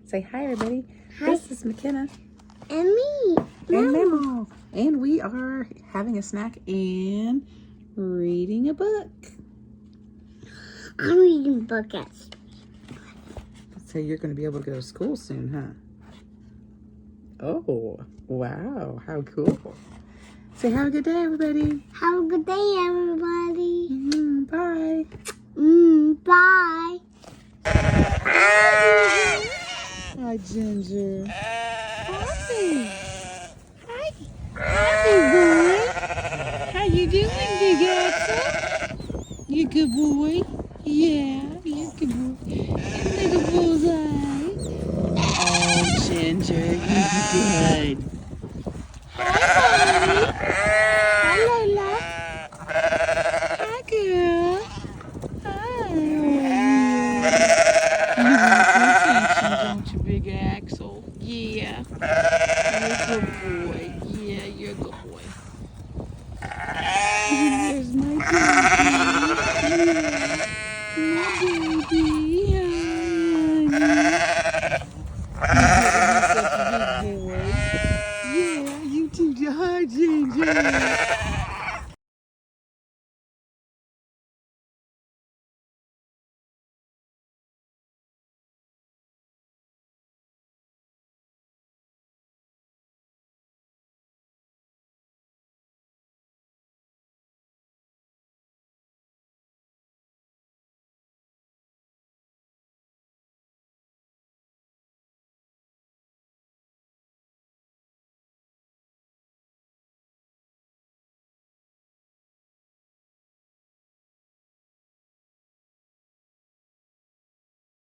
Say hi, everybody. Hi. This is McKenna. And me. And Memo. And we are having a snack and reading a book. I'm reading books. So you're going to be able to go to school soon, huh? Oh, wow. How cool. Say have a good day, everybody. Have a good day, everybody. Bye. Bye. Hi, Ginger. Hi. Hi. Hi, boy. How you doing, Big Axel? You good boy? Yeah, you're a good boy. Little bullseye. Oh, Ginger, you're good. Hi, honey. Hi, Lola. Hi, girl. Hi. Don't you, Big Axel? Yeah. You're a good boy. Yeah, you're a good boy. There's my baby. My baby. Hi, honey.